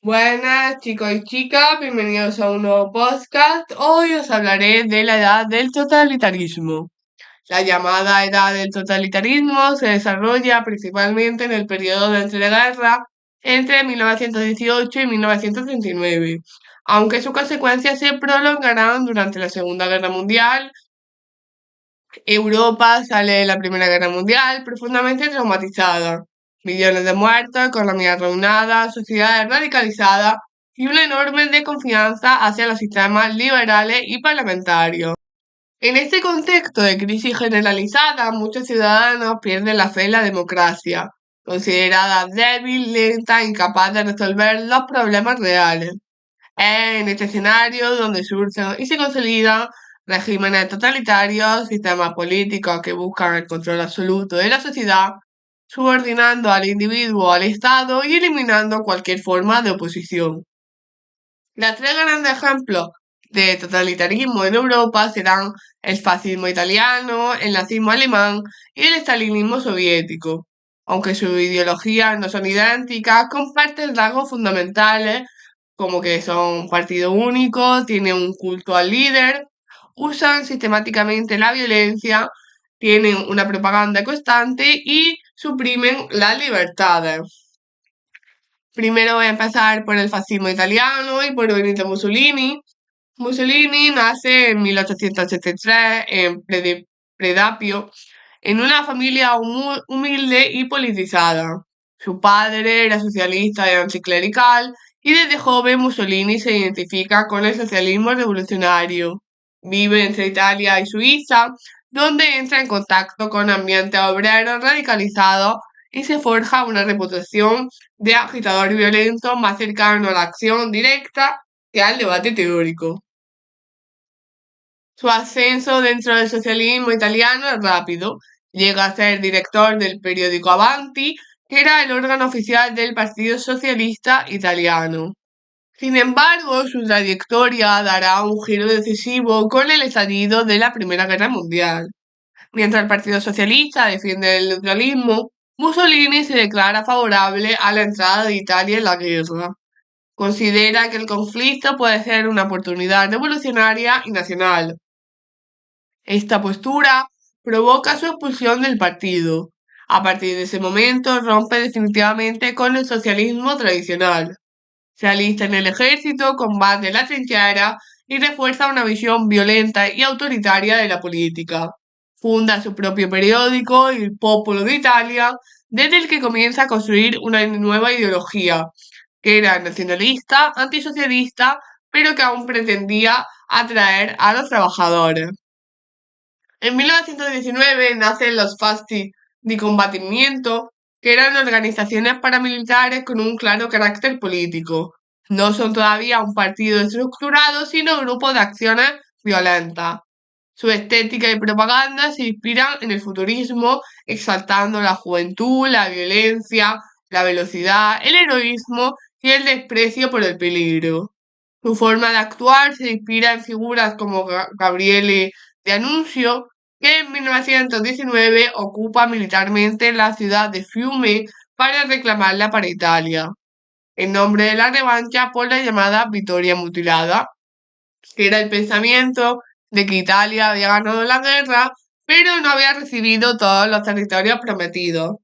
Buenas chicos y chicas, bienvenidos a un nuevo podcast. Hoy os hablaré de la edad del totalitarismo. La llamada edad del totalitarismo se desarrolla principalmente en el periodo de entreguerra entre 1918 y 1939, aunque sus consecuencias se prolongarán durante la Segunda Guerra Mundial. Europa sale de la Primera Guerra Mundial profundamente traumatizada. Millones de muertos, economía arruinada, sociedades radicalizadas y una enorme desconfianza hacia los sistemas liberales y parlamentarios. En este contexto de crisis generalizada, muchos ciudadanos pierden la fe en la democracia, considerada débil, lenta, incapaz de resolver los problemas reales. Es en este escenario donde surgen y se consolidan regímenes totalitarios, sistemas políticos que buscan el control absoluto de la sociedad, subordinando al individuo al Estado y eliminando cualquier forma de oposición. Las tres grandes ejemplos de totalitarismo en Europa serán el fascismo italiano, el nazismo alemán y el estalinismo soviético. Aunque sus ideologías no son idénticas, comparten rasgos fundamentales como que son partido único, tienen un culto al líder, usan sistemáticamente la violencia, tienen una propaganda constante y suprimen las libertades. Primero voy a empezar por el fascismo italiano y por Benito Mussolini. Mussolini nace en 1883 en Predapio, en una familia humilde y politizada. Su padre era socialista y anticlerical, y desde joven Mussolini se identifica con el socialismo revolucionario. Vive entre Italia y Suiza, donde entra en contacto con ambientes obreros radicalizados y se forja una reputación de agitador violento más cercano a la acción directa que al debate teórico. Su ascenso dentro del socialismo italiano es rápido. Llega a ser director del periódico Avanti, que era el órgano oficial del Partido Socialista Italiano. Sin embargo, su trayectoria dará un giro decisivo con el estallido de la Primera Guerra Mundial. Mientras el Partido Socialista defiende el neutralismo, Mussolini se declara favorable a la entrada de Italia en la guerra. Considera que el conflicto puede ser una oportunidad revolucionaria y nacional. Esta postura provoca su expulsión del partido. A partir de ese momento rompe definitivamente con el socialismo tradicional. Se alista en el ejército, combate la trinchera y refuerza una visión violenta y autoritaria de la política. Funda su propio periódico, Il Popolo d'Italia, desde el que comienza a construir una nueva ideología, que era nacionalista, antisocialista, pero que aún pretendía atraer a los trabajadores. En 1919 nacen los Fasti di Combatimiento, que eran organizaciones paramilitares con un claro carácter político. No son todavía un partido estructurado, sino grupos de acciones violentas. Su estética y propaganda se inspiran en el futurismo, exaltando la juventud, la violencia, la velocidad, el heroísmo y el desprecio por el peligro. Su forma de actuar se inspira en figuras como Gabriele de Annunzio, que en 1919 ocupa militarmente la ciudad de Fiume para reclamarla para Italia, en nombre de la revancha por la llamada Victoria Mutilada, que era el pensamiento de que Italia había ganado la guerra, pero no había recibido todos los territorios prometidos.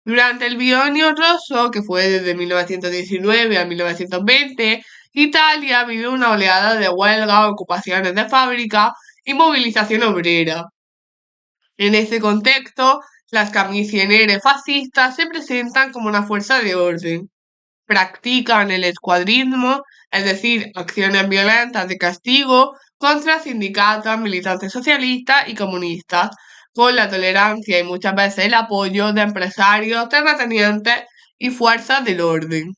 Durante el bienio rosso, que fue desde 1919 a 1920, Italia vivió una oleada de huelgas, ocupaciones de fábricas y movilización obrera. En ese contexto, las camisioneras fascistas se presentan como una fuerza de orden. Practican el escuadrismo, es decir, acciones violentas de castigo contra sindicatos, militantes socialistas y comunistas, con la tolerancia y muchas veces el apoyo de empresarios, terratenientes y fuerzas del orden.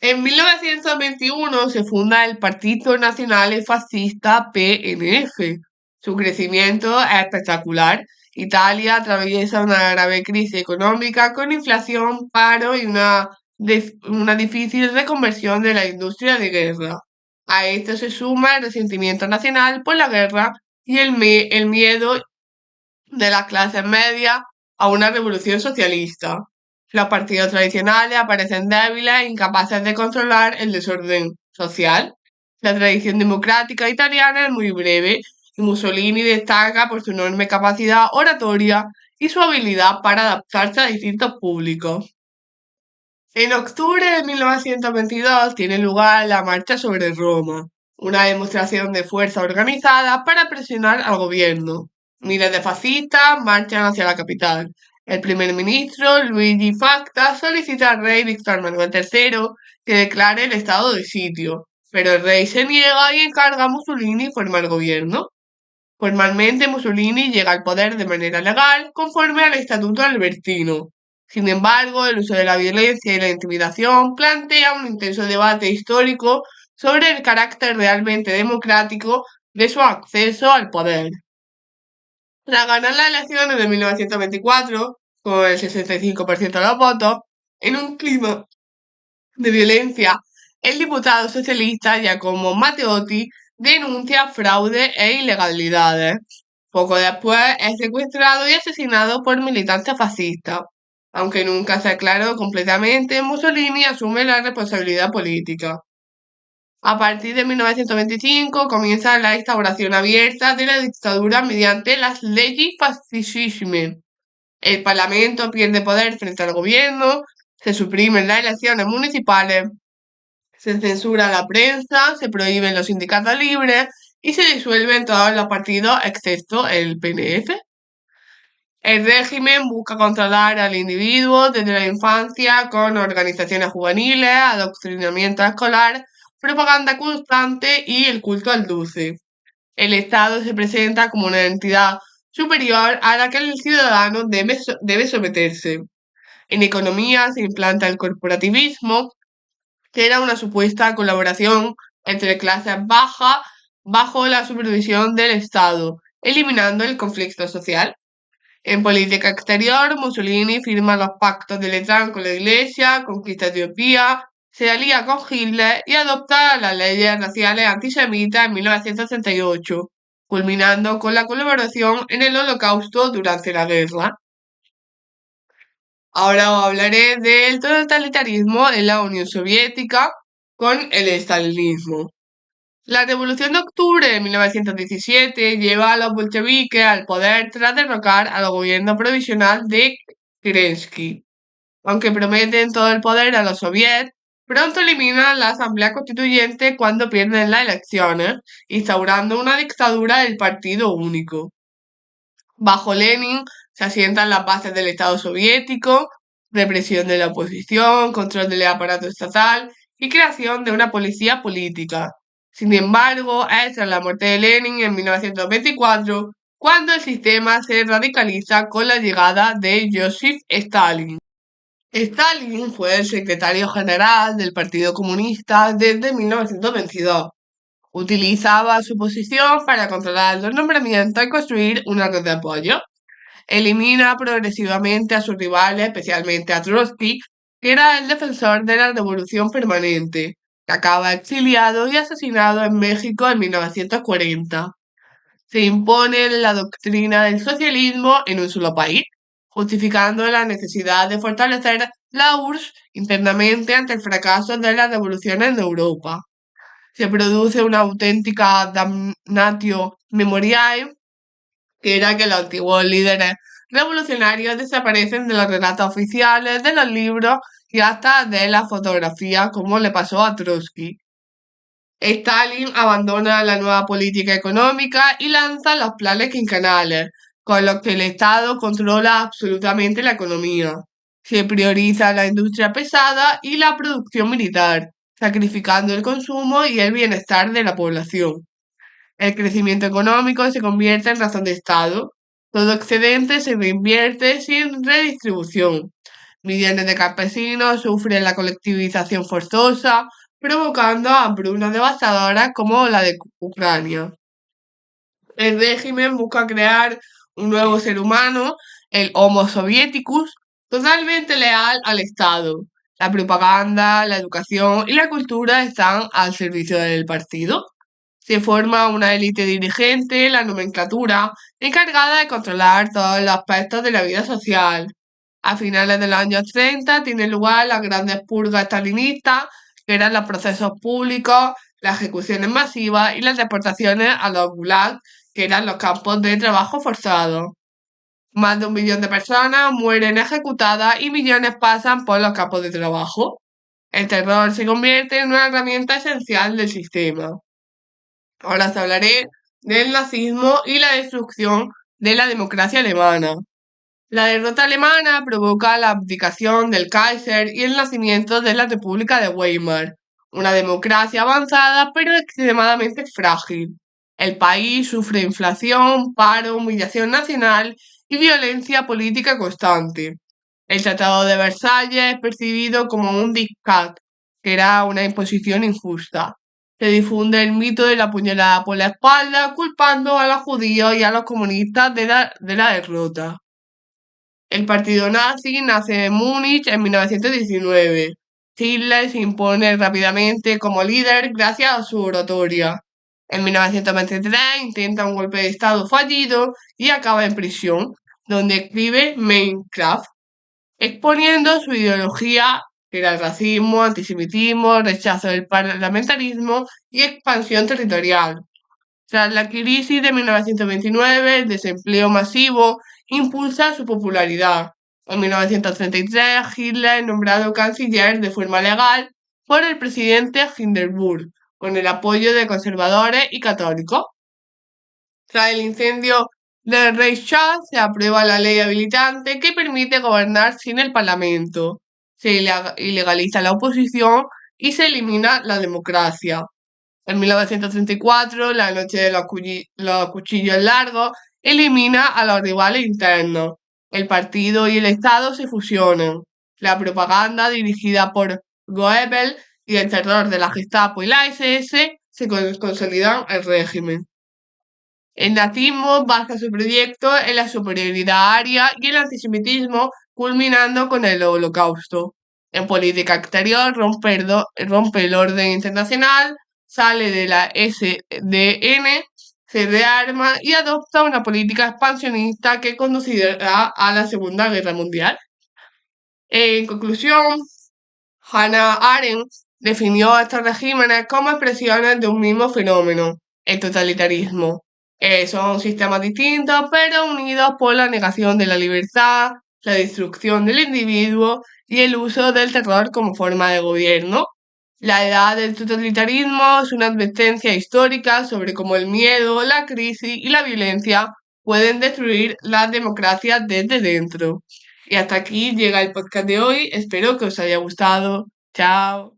En 1921 se funda el Partido Nacional Fascista PNF. Su crecimiento es espectacular. Italia atraviesa una grave crisis económica con inflación, paro y una difícil reconversión de la industria de guerra. A esto se suma el resentimiento nacional por la guerra y el miedo de las clases medias a una revolución socialista. Los partidos tradicionales aparecen débiles e incapaces de controlar el desorden social. La tradición democrática italiana es muy breve y Mussolini destaca por su enorme capacidad oratoria y su habilidad para adaptarse a distintos públicos. En octubre de 1922 tiene lugar la Marcha sobre Roma, una demostración de fuerza organizada para presionar al gobierno. Miles de fascistas marchan hacia la capital. El primer ministro, Luigi Facta, solicita al rey Víctor Manuel III que declare el estado de sitio, pero el rey se niega y encarga a Mussolini formar gobierno. Formalmente Mussolini llega al poder de manera legal conforme al Estatuto Albertino. Sin embargo, el uso de la violencia y la intimidación plantea un intenso debate histórico sobre el carácter realmente democrático de su acceso al poder. Tras ganar las elecciones de 1924, con el 65% de los votos, en un clima de violencia, el diputado socialista Giacomo Matteotti denuncia fraude e ilegalidades. Poco después es secuestrado y asesinado por militantes fascistas. Aunque nunca se aclaró completamente, Mussolini asume la responsabilidad política. A partir de 1925 comienza la instauración abierta de la dictadura mediante las leyes fascisme. El Parlamento pierde poder frente al gobierno, se suprimen las elecciones municipales, se censura la prensa, se prohíben los sindicatos libres y se disuelven todos los partidos excepto el PNF. El régimen busca controlar al individuo desde la infancia con organizaciones juveniles, adoctrinamiento escolar, propaganda constante y el culto al dulce. El Estado se presenta como una entidad superior a la que el ciudadano debe someterse. En economía se implanta el corporativismo, que era una supuesta colaboración entre clases bajas bajo la supervisión del Estado, eliminando el conflicto social. En política exterior, Mussolini firma los pactos de Letrán con la Iglesia, conquista Etiopía, se alía con Hitler y adopta las leyes raciales antisemitas en 1968, culminando con la colaboración en el Holocausto durante la guerra. Ahora os hablaré del totalitarismo en la Unión Soviética con el estalinismo. La Revolución de Octubre de 1917 lleva a los bolcheviques al poder tras derrocar al gobierno provisional de Kerensky. Aunque prometen todo el poder a los soviets, pronto eliminan la Asamblea Constituyente cuando pierden las elecciones, instaurando una dictadura del partido único. Bajo Lenin se asientan las bases del Estado soviético, represión de la oposición, control del aparato estatal y creación de una policía política. Sin embargo, es tras la muerte de Lenin en 1924 cuando el sistema se radicaliza con la llegada de Joseph Stalin. Stalin fue el secretario general del Partido Comunista desde 1922. Utilizaba su posición para controlar los nombramientos y construir una red de apoyo. Elimina progresivamente a sus rivales, especialmente a Trotsky, que era el defensor de la revolución permanente, que acaba exiliado y asesinado en México en 1940. Se impone la doctrina del socialismo en un solo país, justificando la necesidad de fortalecer la URSS internamente ante el fracaso de las revoluciones en Europa. Se produce una auténtica damnatio memoriae, que era que los antiguos líderes revolucionarios desaparecen de los relatos oficiales, de los libros y hasta de las fotografías, como le pasó a Trotsky. Stalin abandona la nueva política económica y lanza los planes quinquenales, con los que el Estado controla absolutamente la economía. Se prioriza la industria pesada y la producción militar, sacrificando el consumo y el bienestar de la población. El crecimiento económico se convierte en razón de Estado. Todo excedente se reinvierte sin redistribución. Millones de campesinos sufren la colectivización forzosa, provocando hambrunas devastadoras como la de Ucrania. El régimen busca crear un nuevo ser humano, el Homo Sovieticus, totalmente leal al Estado. La propaganda, la educación y la cultura están al servicio del partido. Se forma una élite dirigente, la nomenclatura, encargada de controlar todos los aspectos de la vida social. A finales de los años 30 tienen lugar las grandes purgas estalinistas, que eran los procesos públicos, las ejecuciones masivas y las deportaciones a los gulags, que eran los campos de trabajo forzado. Más de 1 millón de personas mueren ejecutadas y millones pasan por los campos de trabajo. El terror se convierte en una herramienta esencial del sistema. Ahora os hablaré del nazismo y la destrucción de la democracia alemana. La derrota alemana provoca la abdicación del Kaiser y el nacimiento de la República de Weimar, una democracia avanzada pero extremadamente frágil. El país sufre inflación, paro, humillación nacional y violencia política constante. El Tratado de Versalles es percibido como un diktat, que era una imposición injusta. Se difunde el mito de la puñalada por la espalda, culpando a los judíos y a los comunistas de la derrota. El partido nazi nace en Múnich en 1919. Hitler se impone rápidamente como líder gracias a su oratoria. En 1923 intenta un golpe de estado fallido y acaba en prisión, donde escribe Mein Kampf, exponiendo su ideología, que era el racismo, antisemitismo, rechazo del parlamentarismo y expansión territorial. Tras la crisis de 1929, el desempleo masivo impulsa su popularidad. En 1933, Hitler es nombrado canciller de forma legal por el presidente Hindenburg, con el apoyo de conservadores y católicos. Tras el incendio del Reichstag, se aprueba la ley habilitante que permite gobernar sin el Parlamento. Se ilegaliza la oposición y se elimina la democracia. En 1934, la noche de los cuchillos largos elimina a los rivales internos. El partido y el Estado se fusionan. La propaganda dirigida por Goebbels y el terror de la Gestapo y la SS se consolidan el régimen. El nazismo basa su proyecto en la superioridad aria y el antisemitismo, culminando con el Holocausto. En política exterior rompe el orden internacional, sale de la SDN, se rearma y adopta una política expansionista que conducirá a la Segunda Guerra Mundial. En conclusión, Hannah Arendt definió estos regímenes como expresiones de un mismo fenómeno, el totalitarismo. Son sistemas distintos, pero unidos por la negación de la libertad, la destrucción del individuo y el uso del terror como forma de gobierno. La edad del totalitarismo es una advertencia histórica sobre cómo el miedo, la crisis y la violencia pueden destruir las democracias desde dentro. Y hasta aquí llega el podcast de hoy. Espero que os haya gustado. Chao.